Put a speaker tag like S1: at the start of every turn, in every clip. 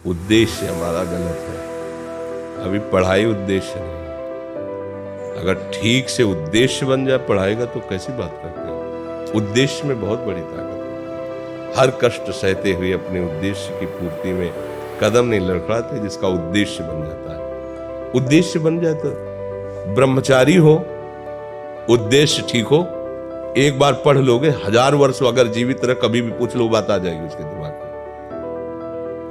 S1: उद्देश्य हमारा गलत है। अभी पढ़ाई उद्देश्य नहीं। अगर ठीक से उद्देश्य बन जाए पढ़ाई का तो कैसी बात करते हैं। उद्देश्य में बहुत बड़ी ताकत है। हर कष्ट सहते हुए अपने उद्देश्य की पूर्ति में कदम नहीं लड़खड़ाते जिसका उद्देश्य बन जाता है। उद्देश्य बन जाए तो ब्रह्मचारी हो, उद्देश्य ठीक हो, एक बार पढ़ लोगे, 1000 वर्ष अगर जीवित रह कभी भी पूछ लो बात आ जाएगी उसके दिमाग में।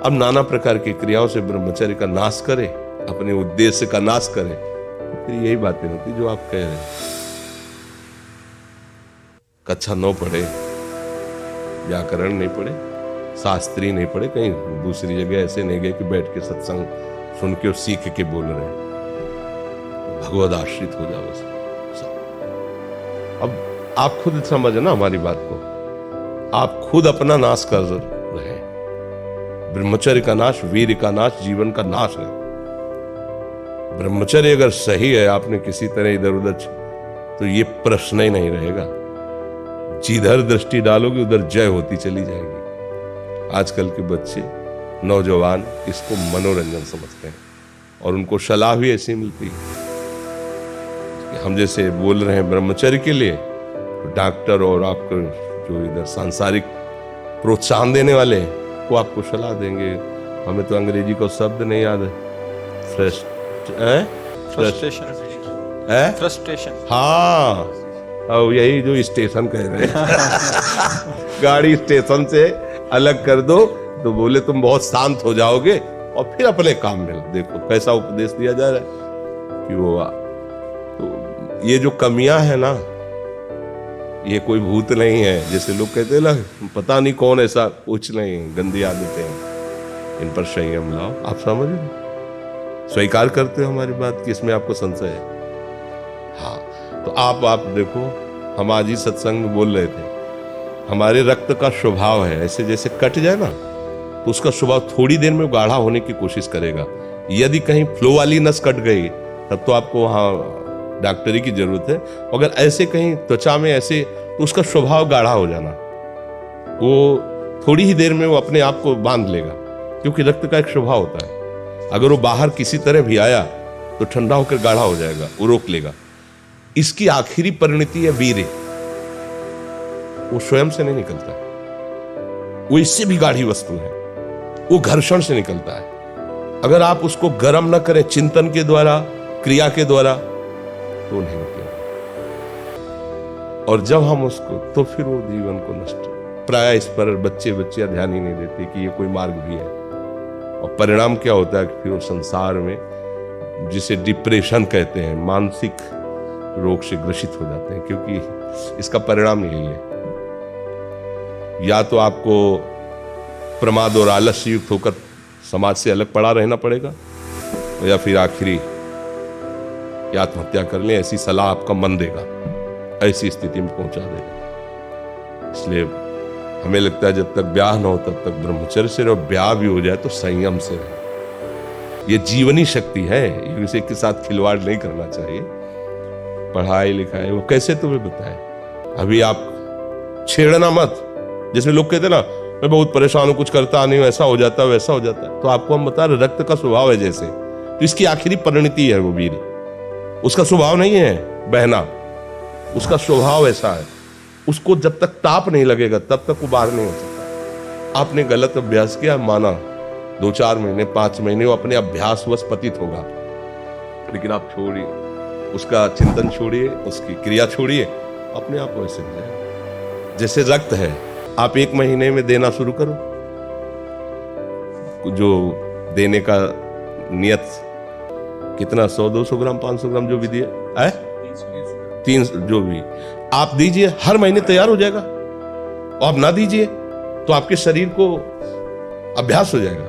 S1: अब नाना प्रकार की क्रियाओं से ब्रह्मचर्य का नाश करे, अपने उद्देश्य का नाश करे, तो फिर यही बातें होती जो आप कह रहे हैं। कक्षा 9 पढ़े, व्याकरण नहीं पढ़े, शास्त्री नहीं पढ़े, कहीं दूसरी जगह ऐसे नहीं गए कि बैठ के सत्संग सुन के और सीख के बोल रहे हैं। भगवद आश्रित हो जाओ बस। अब आप खुद समझना हमारी बात को, आप खुद अपना नाश कर रहे हैं। ब्रह्मचर्य का नाश वीर का नाश जीवन का नाश है। ब्रह्मचर्य अगर सही है, आपने किसी तरह इधर उधर तो ये प्रश्न ही नहीं रहेगा। जिधर दृष्टि डालोगे उधर जय होती चली जाएगी। आजकल के बच्चे नौजवान इसको मनोरंजन समझते हैं और उनको सलाह भी ऐसी मिलती है। हम जैसे बोल रहे हैं ब्रह्मचर्य के लिए, तो डॉक्टर और आपको जो इधर सांसारिक प्रोत्साहन देने वाले हैं वो आपको सलाह देंगे। हमें तो अंग्रेजी का शब्द नहीं याद है, फ्रस्ट्रेशन। हाँ, और यही जो स्टेशन कह रहे हैं गाड़ी स्टेशन से अलग कर दो तो बोले तुम बहुत शांत हो जाओगे और फिर अपने काम में देखो कैसा उपदेश दिया जा रहा है कि वो तो ये जो कमियां है ना, ये कोई भूत नहीं है जैसे लोग कहते हैं ना, पता नहीं कौन, ऐसा कुछ नहीं, गंदी आदतें हैं, इन पर संयम लाओ। आप समझ रहे, स्वीकार करते हो हमारी बात कि इसमें आपको संशय है? हाँ, तो आप देखो, हम आज ही सत्संग में बोल रहे थे, हमारे रक्त का स्वभाव है ऐसे, जैसे कट जाए ना तो उसका स्वभाव थोड़ी देर में गाढ़ा होने की कोशिश करेगा। यदि कहीं फ्लो वाली नस कट गई तब तो आपको वहाँ डॉक्टरी की जरूरत है। अगर ऐसे कहीं त्वचा में ऐसे, तो उसका स्वभाव गाढ़ा हो जाना, वो थोड़ी ही देर में वो अपने आप को बांध लेगा, क्योंकि रक्त का एक स्वभाव होता है। अगर वो बाहर किसी तरह भी आया तो ठंडा होकर गाढ़ा हो जाएगा, वो रोक लेगा। इसकी आखिरी परिणति है वीर्य, वो स्वयं से नहीं निकलता, वो इससे भी गाढ़ी वस्तु है, वो घर्षण से निकलता है। अगर आप उसको गर्म न करें चिंतन के द्वारा, क्रिया के द्वारा, तो नहीं निकलेगा। और जब हम उसको, तो फिर वो जीवन को नष्ट, प्राय इस पर बच्चे ध्यान ही नहीं देते कि ये कोई मार्ग भी है। और परिणाम क्या होता है कि फिर वो संसार में, जिसे डिप्रेशन कहते हैं, मानसिक रोग से ग्रसित हो जाते हैं, क्योंकि इसका परिणाम यही है, या तो आपको प्रमाद और आलस्य युक्त होकर समाज से अलग पड़ा रहना पड़ेगा, या फिर आखिरी आत्महत्या कर लें, ऐसी सलाह आपका मन देगा, ऐसी स्थिति में पहुंचा देगा। इसलिए हमें लगता है जब तक ब्याह न हो तब तक ब्रह्मचर्य से रहो, ब्याह भी हो जाए तो संयम से रहे। ये जीवनी शक्ति है, किसी के साथ खिलवाड़ नहीं करना चाहिए। पढ़ाई लिखाई वो कैसे तुम्हें बताए, अभी आप छेड़ना मत। जैसे लोग कहते ना, मैं बहुत परेशान हूं, कुछ करता नहीं हूं, ऐसा हो जाता है वैसा हो जाता है, तो आपको हम बता रहे रक्त का स्वभाव है जैसे, तो इसकी आखिरी परिणति है वो वीर। उसका स्वभाव नहीं है बहना, उसका स्वभाव ऐसा है, उसको जब तक ताप नहीं लगेगा तब तक वो बाहर नहीं हो सकता। आपने गलत अभ्यास किया, माना 2-4 महीने 5 महीने वो अपने अभ्यासवश पतित होगा, लेकिन आप छोड़िए, उसका चिंतन छोड़िए, उसकी क्रिया छोड़िए, अपने आप वैसे हो जाए। जैसे रक्त है, आप 1 महीने में देना शुरू करो, जो देने का नियत कितना, 100-200 ग्राम 500 ग्राम जो भी दिए है, 3 जो भी आप दीजिए, हर महीने तैयार हो जाएगा। और आप ना दीजिए तो आपके शरीर को अभ्यास हो जाएगा,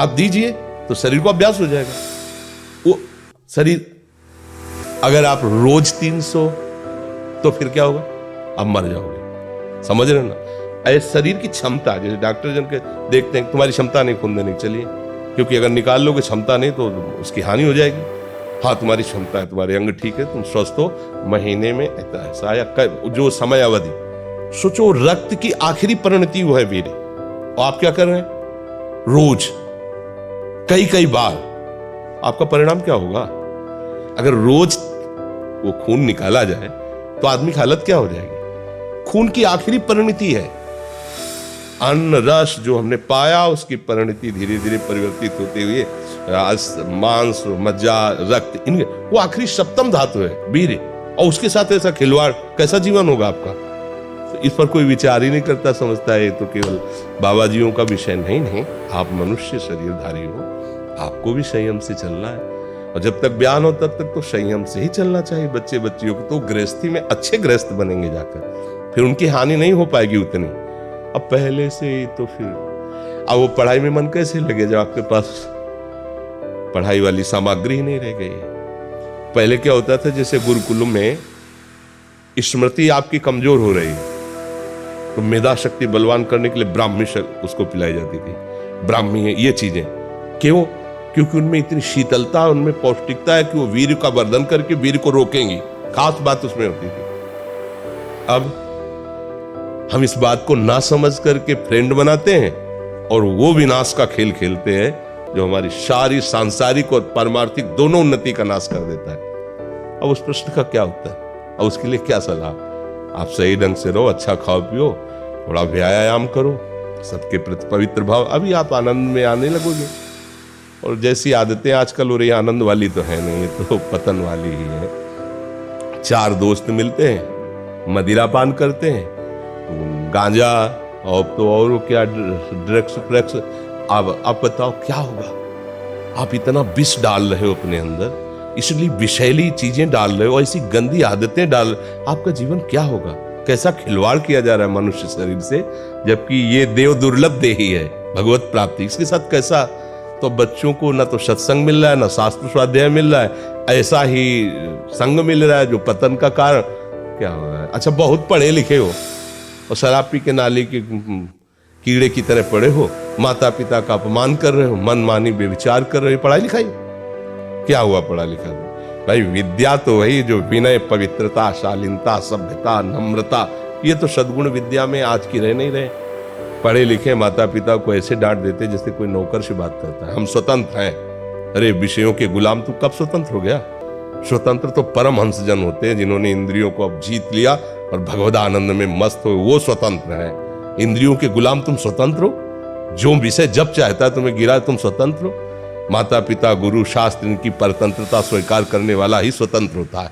S1: आप दीजिए तो शरीर को अभ्यास हो जाएगा। वो शरीर, अगर आप रोज 300, तो फिर क्या होगा, आप मर जाओगे। समझ रहे ना, ऐसे शरीर की क्षमता, जैसे डॉक्टर जन के देखते हैं तुम्हारी क्षमता नहीं खून देने की, चलिए, क्योंकि अगर निकाल लोगे क्षमता नहीं तो उसकी हानि हो जाएगी। हाँ, तुम्हारी क्षमता है, तुम्हारे अंग ठीक है, तुम स्वस्थ हो, महीने में ऐसा या जो समय अवधि, सोचो रक्त की आखिरी परिणति वो है वीर्य। और आप क्या कर रहे हैं, रोज कई कई बार, आपका परिणाम क्या होगा? अगर रोज वो खून निकाला जाए तो आदमी की हालत क्या हो जाएगी? खून की आखिरी परिणति है। अन्न रस जो हमने पाया उसकी परिणति धीरे धीरे परिवर्तित होते हुए मांस, मज्जा, रक्त, इनके वो आखिरी सप्तम धातु है, वीर्य, और उसके साथ ऐसा खिलवाड़, कैसा जीवन होगा आपका? तो इस पर कोई विचार ही नहीं करता, समझता है तो केवल बाबा जियों का विषय। नहीं, आप मनुष्य शरीरधारी हो, आपको भी संयम से चलना है, और जब तक ज्ञान हो तब तक तो संयम से ही चलना चाहिए। बच्चे बच्चियों को तो गृहस्थी में अच्छे गृहस्थ बनेंगे जाकर, फिर उनकी हानि नहीं हो पाएगी उतनी। अब पहले से ही तो फिर अब वो पढ़ाई में मन कैसे लगे जब आपके पास पढ़ाई वाली सामग्री ही नहीं रह गई? पहले क्या होता था, जैसे गुरुकुल में स्मृति आपकी कमजोर हो रही तो मेधा शक्ति बलवान करने के लिए ब्राह्मी उसको पिलाई जाती थी, ब्राह्मी है ये चीजें। क्यों? क्योंकि उनमें इतनी शीतलता, उनमें पौष्टिकता है कि वो वीर का वर्धन करके वीर को रोकेंगी, खास बात उसमें होती थी। अब हम इस बात को ना समझ करके फ्रेंड बनाते हैं और वो विनाश का खेल खेलते हैं जो हमारी सारी सांसारिक और पारमार्थिक दोनों उन्नति का नाश कर देता है। अब उस प्रश्न का क्या होता है? अब उसके लिए क्या सलाह? आप सही ढंग से रहो, अच्छा खाओ पियो, थोड़ा व्यायाम करो, सबके प्रति पवित्र भाव, अभी आप आनंद में आने लगोगे। और जैसी आदतें आजकल हो रही, आनंद वाली तो है नहीं, तो पतन वाली ही है। 4 दोस्त मिलते हैं, मदिरा पान करते हैं, गांजा और तो और क्या ड्रग्स। अब आप बताओ क्या होगा? आप इतना विष डाल रहे हो अपने अंदर, इसलिए विषैली चीजें डाल रहे हो, ऐसी गंदी आदतें डाल, आपका जीवन क्या होगा? कैसा खिलवाड़ किया जा रहा है मनुष्य शरीर से, जबकि ये देव दुर्लभ देही है भगवत प्राप्ति, इसके साथ कैसा? तो बच्चों को ना तो सत्संग मिल रहा है, ना शास्त्र स्वाध्याय मिल रहा है, ऐसा ही संग मिल रहा है जो पतन का कारण क्या हो रहा है। अच्छा, बहुत पढ़े लिखे हो और शराब पी के नाली के कीड़े की तरह पड़े हो, माता पिता का अपमान कर रहे हो, मनमानी बेविचार कर रहे हो, पढ़ाई लिखाई क्या हुआ? पढ़ा लिखा भाई, विद्या तो वही जो विनय, पवित्रता, शालीनता, सभ्यता, नम्रता, ये तो सद्गुण विद्या में आज की रह नहीं रहे। पढ़े लिखे माता पिता को ऐसे डांट देते जैसे कोई नौकर से बात करता है, हम स्वतंत्र हैं। अरे विषयों के गुलाम तू कब स्वतंत्र हो गया? स्वतंत्र तो परम हंसजन होते हैं जिन्होंने इंद्रियों को अब जीत लिया और भगवद आनंद में मस्त हो, वो स्वतंत्र हैं। इंद्रियों के गुलाम तुम स्वतंत्र हो? जो विषय जब चाहता है तुम्हें गिरा, तुम स्वतंत्र हो? माता पिता, गुरु, शास्त्र, इनकी परतंत्रता स्वीकार करने वाला ही स्वतंत्र होता है।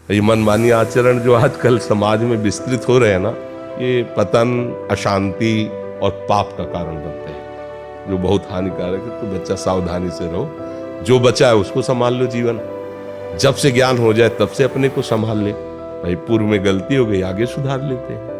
S1: ये मनमानी आचरण जो आजकल समाज में विस्तृत हो रहे हैं ना, ये पतन, अशांति और पाप का कारण बनते हैं, जो बहुत हानिकारक है। तो बच्चा सावधानी से रहो, जो बचा है उसको संभाल लो। जीवन जब से ज्ञान हो जाए तब से अपने को संभाल ले। भाई पूर्व में गलती हो गई, आगे सुधार लेते हैं।